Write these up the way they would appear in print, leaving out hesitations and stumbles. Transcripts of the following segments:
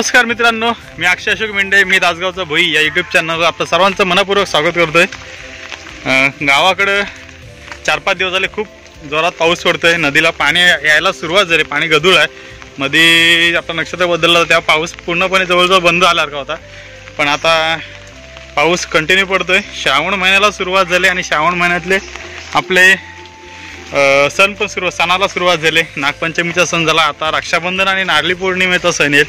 नमस्कार मित्रांनो, मी अक्षय अशोक मेंढे, मी दासगावचा भोई या यूट्यूब चॅनलवर आपलं सर्वांचं मनपूर्वक स्वागत करतोय। गावाकडे 4-5 दिवस झाले खूप जोरात पाऊस पडतोय, नदीला पाणी यायला सुरुवात झाली, पाणी गढूळ आहे। मध्ये आपला नक्षत्र बदलला तेव्हा पाऊस पूर्णपणे जवळजवळ बंद झाल्यासारखा होता, पण आता पाऊस कंटिन्यू पडतोय। श्रावण महिन्याला सुरुवात झाली आणि श्रावण महिन्यातले आपले सण पण सणाला सुरुवात झाली। नागपंचमीचा सण झाला, आता रक्षाबंधन आणि नारळी पौर्णिमेचा सण आहेत,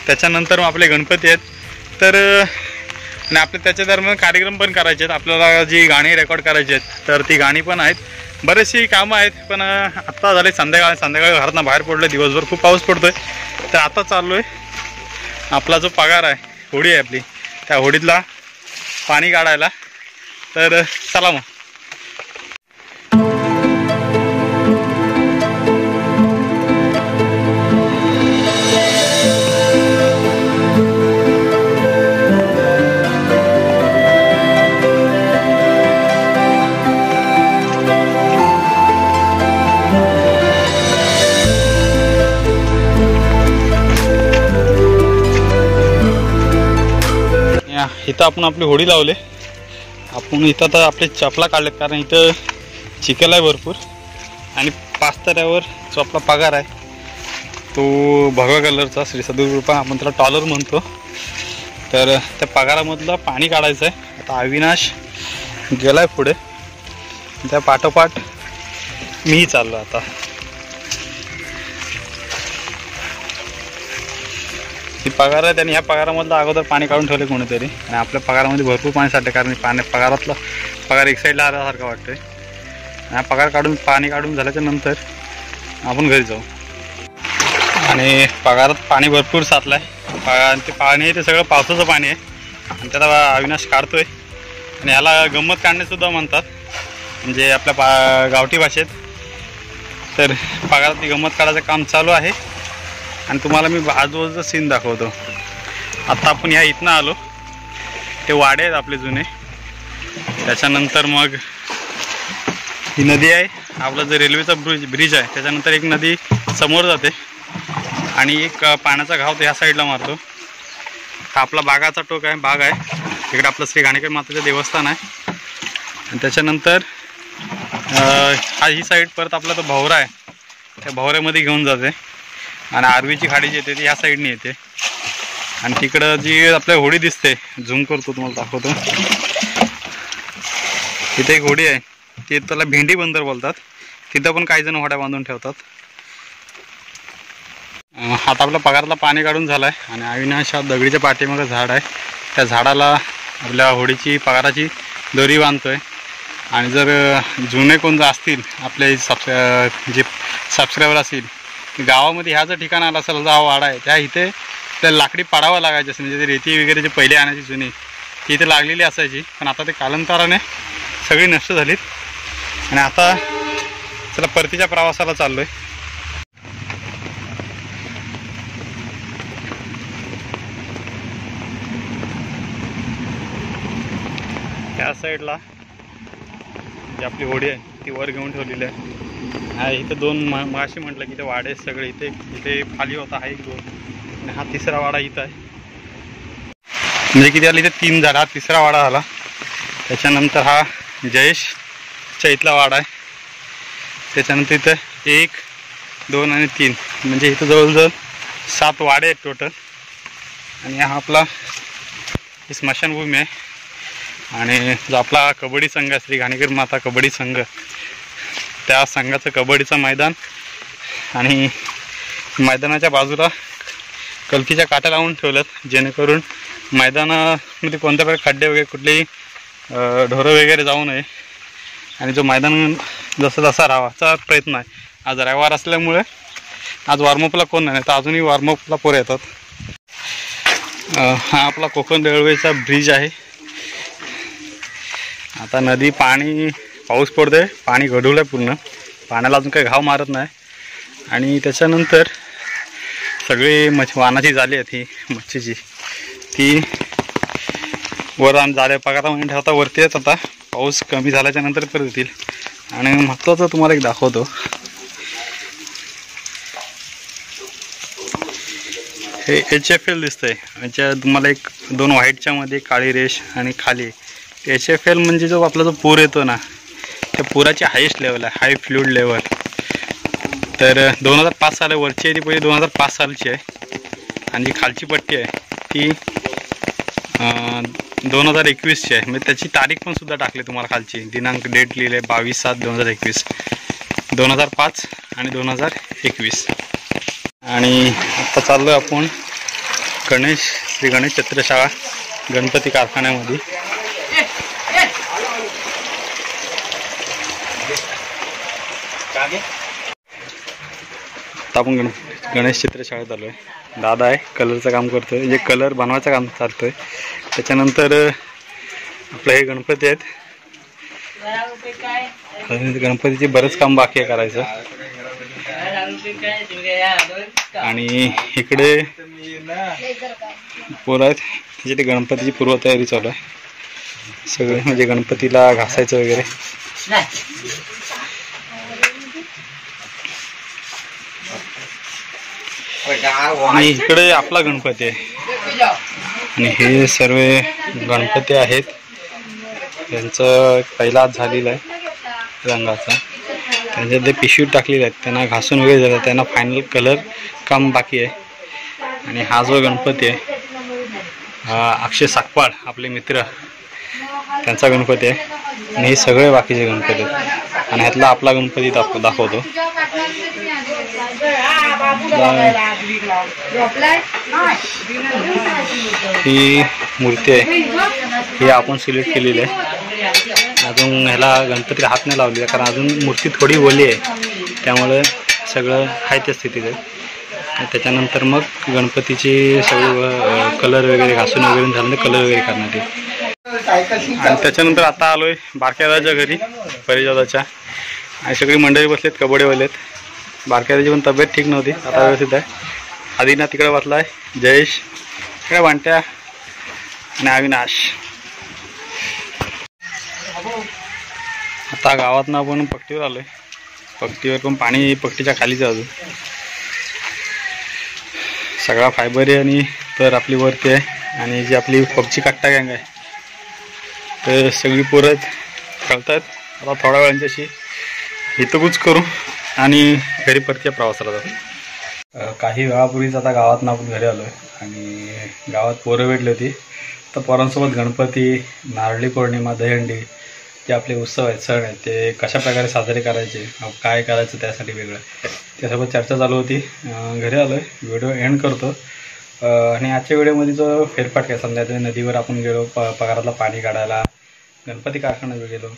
त्याच्यानंतर मग आपले गणपती आहेत। तर आणि आपले त्याच्या दरम्यान कार्यक्रम पण करायचे आहेत, आपल्याला जी गाणी रेकॉर्ड करायची आहेत, तर ती गाणी पण आहेत, बरेचशी कामं आहेत। पण आत्ता झाले संध्याकाळी घरातून बाहेर पडले, दिवसभर खूप पाऊस पडतोय, तर आता चाललो आहे आपला जो पगार आहे, होडी आहे आपली, त्या होडीतला पाणी काढायला। तर चला मग। इथं आपण आपली होडी लावले, आपण इथं तर आपले चपला काढलेत, कारण इथं चिखल आहे भरपूर। आणि 5 तऱ्यावर जो आपला पगार आहे तो भगवा कलरचा श्री सद्गुरुकृपा, आपण त्याला टॉलर म्हणतो। तर त्या पगारामधलं पाणी काढायचं आहे। आता अविनाश गेलाय पुढे, त्या पाठोपाठ मीही चाललो आता। ही पगार आहे, त्यांनी ह्या पगारामधलं अगोदर पाणी काढून ठेवले कोणीतरी, आणि आपल्या पगारामध्ये भरपूर पाणी साठते, कारण पगारातला पगार एक साईडला आल्यासारखं वाटतंय। हा पगार पाणी काढून झाल्याच्या नंतर आपण घरी जाऊ। आणि पगारात पाणी भरपूर साचलं आहे, ते पाणी आहे ते सगळं पावसाचं पाणी आहे, आणि त्याला अविनाश काढतोय। आणि ह्याला गंमत काढणेसुद्धा म्हणतात, म्हणजे आपल्या गावठी भाषेत। तर पगारातली गंमत काढायचं काम चालू आहे, आणि तुम्हाला मी आजूबाजूचा सीन दाखवतो। आता आपण ह्या इथनं आलो, ते वाडे आहेत आपले जुने, त्याच्यानंतर मग ही नदी आहे, आपला जो रेल्वेचा ब्रिज आहे, त्याच्यानंतर एक नदी समोर जाते, आणि एक पाण्याचा घाव तो ह्या साईडला मारतो। हा आपला बागाचा टोक आहे, बाग आहे, तिकडे आपलं श्री घाणेकर मातेचं देवस्थान आहे। आणि त्याच्यानंतर ही साईड परत आपला तो भवरा आहे, त्या भवऱ्यामध्ये घेऊन जाते, आणि आरवीची खाडी जी येते ती ह्या साईडने येते। आणि तिकडं जी आपल्या होडी दिसते, झूम करतो तुम्हाला दाखवतो, तिथे एक होडी आहे, ती त्याला भेंडी बंदर बोलतात, तिथं पण काही जण होड्या बांधून ठेवतात। आता आपल्या पगारातला पाणी काढून झालं आहे, आणि अविनाश हा दगडीच्या पाठीमागं झाड आहे, त्या झाडाला आपल्या होडीची पगाराची दोरी बांधतोय। आणि जर जुने कोण जर असतील आपले जे सबस्क्रायबर असतील, गावामध्ये ह्या जर ठिकाण आला असेल, हा वाडा आहे, त्या इथे त्या लाकडी पाडावं लागायची असेल, म्हणजे रेती वगैरे जे पहिले आणायची जुनी ती इथे लागलेली असायची, पण आता ते कालांतराने सगळी नष्ट झालीत। आणि आता चला परतीच्या प्रवासाला चाललोय। त्या साईडला जी आपली होडी आहे ती वर घेऊन ठेवलेली आहे। इथं 2 माशी म्हटलं की ते वाडे सगळे इथे खाली होता, हा 1-2, आणि हा 3रा वाडा इथं आहे। म्हणजे किती आला इथे 3 झाला, हा 3रा वाडा आला। त्याच्यानंतर हा जयेशच्या इथला वाडा आहे, त्याच्यानंतर इथं 1, 2 आणि 3, म्हणजे इथं जवळजवळ 7 वाडे आहेत टोटल। आणि हा आपला स्मशानभूमी आहे, आणि जो आपला कबड्डी संघ आहे श्री घाणेकर माता कबड्डी संघ, त्या संघाचं कबड्डीचं मैदान, आणि मैदानाच्या बाजूला कलकीच्या काट्या लावून ठेवल्यात, जेणेकरून मैदानामध्ये कोणत्या प्रकारे खड्डे वगैरे कुठलेही ढोरं वगैरे जाऊ नये, आणि जो मैदान जसा जसा राहावाचा प्रयत्न आहे। आज रविवार असल्यामुळे आज वॉर्मअपला कोण नाही, तर अजूनही वॉर्मअपला पोरं येतात। हा आपला कोकण रेल्वेचा ब्रिज आहे। आता नदी पाऊस पडतोय, पाणी गढूळ आहे पूर्ण, पाण्याला अजून काही घाव मारत नाही। आणि त्याच्यानंतर सगळी वाहनाची जाळी आहेत, ही मच्छीची ती वर जाळे पगारामध्ये ठेवता वरती आहेत। आता पाऊस कमी झाल्याच्या नंतर परत येतील। आणि महत्त्वाचं तुम्हाला एक दाखवतो, हे HFL दिसतंय. याच्या तुम्हाला एक 2 व्हाईटच्या मध्ये काळी रेष आणि खाली HFL म्हणजे जो आपला जो पूर येतो ना, त्या पुराची हायेस्ट लेवल आहे, हाय फ्लूइड लेवल. तर 2005 साल वरची आहे ती, पहिली 2005 सालची आहे. आणि जी खालची पट्टी आहे ती 2021ची आहे. म्हणजे त्याची तारीख पण सुद्धा टाकली तुम्हाला खालची, दिनांक डेट लिहिले 22/7/2021, 2005 आणि 2021. आणि आता चाललो आपण श्री गणेश छत्रशाळा गणपती कारखान्यामध्ये. आता आपण गणेश चित्रशाळेत आलो आहे. दादा आहे, कलरचं काम करतोय, म्हणजे कलर बनवायचं काम चालतोय. त्याच्यानंतर आपले हे गणपती आहेत, गणपतीचे बरेच काम बाकी आहे करायचं. आणि इकडे पोरं आहेत, त्याची ते गणपतीची पूर्वतयारी चालू आहे सगळे, म्हणजे गणपतीला घासायचं वगैरे. आणि इकडे आपला गणपती आहे. आणि हे सर्व गणपती आहेत, त्यांचं पहिला हात झालेला आहे रंगाचा. त्यांच्यात ते पिशवी टाकलेले आहेत, त्यांना घासून वगैरे झालं, त्यांना फायनल कलर काम बाकी आहे. आणि हा जो गणपती आहे अक्षय साकपाळ आपले मित्र, त्यांचा गणपती आहे. आणि हे सगळे बाकीचे गणपती आहेत. आणि ह्यातला आपला गणपती दाखवतो. ही मूर्ती आहे, ही आपण सिलेक्ट केलेली आहे. अजून ह्याला गणपतीला हात नाही लावलेला, कारण अजून मूर्ती थोडी ओली आहे, त्यामुळे सगळं आहे त्या स्थितीत आहे. त्याच्यानंतर मग गणपतीची सगळं कलर वगैरे घासून वगैरे झालं, कलर वगैरे करण्यात येईल. आणि त्याच्यानंतर आता आलोय बारक्या दादाच्या घरी, परिजादाच्या. आणि सगळी मंडळी बसलेत, कबड्डीवाले आहेत. बारक्या दादाची पण तब्येत ठीक नव्हती, आता व्यवस्थित आहे. आदिना तिकडे बसलाय, जयेश तिकडे, वांट्या आणि अविनाश. आता गावातनं आपण पट्टीवर आलोय, पट्टीवर पण पाणी पट्टीच्या खालीच अजून सगळा फायबर आहे. आणि तर आपली वरती आहे. आणि जी आपली पबची कट्टा गँग आहे, तर सगळी पोरं खेळतात. आता थोड्या वेळांच्याशी इथं कुछ करू आणि घरी परत प्रवासाला जातो. काही वेळापूर्वीच आता गावात आपण घरी आलो आहे. आणि गावात पोरं भेटली होती, तर पोरांसोबत गणपती, नारळी पौर्णिमा, दहीहंडी जे आपले उत्सव आहेत, सण आहेत, ते कशा प्रकारे साजरे करायचे, काय करायचं त्यासाठी वेगळं, त्यासोबत चर्चा चालू होती. घरी आलो आहे, व्हिडिओ एंड करतो. आणि आजच्या व्हिडिओमध्ये जो फेरफाट समजा नदीवर आपण गेलो, पगारातला पाणी काढायला, गणपती कारखान्यात गेलो.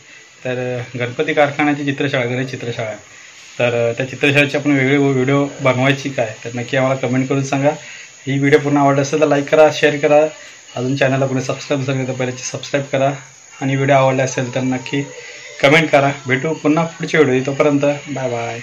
तर गणपती कारखान्याची चित्रशाळा, गणेश चित्रशाळा, तर त्या चित्रशाळेची आपण वेगळी व्हिडिओ बनवायची काय, तर नक्की आम्हाला कमेंट करून सांगा. ही व्हिडिओ पूर्ण आवडला असेल तर लाईक करा, शेअर करा. अजून चॅनलला कोणी सबस्क्राईब नसेल तर पहिल्याची सबस्क्राईब करा. आणि व्हिडिओ आवडला असेल तर नक्की कमेंट करा. भेटू पुन्हा पुढच्या व्हिडिओ, तोपर्यंत बाय बाय.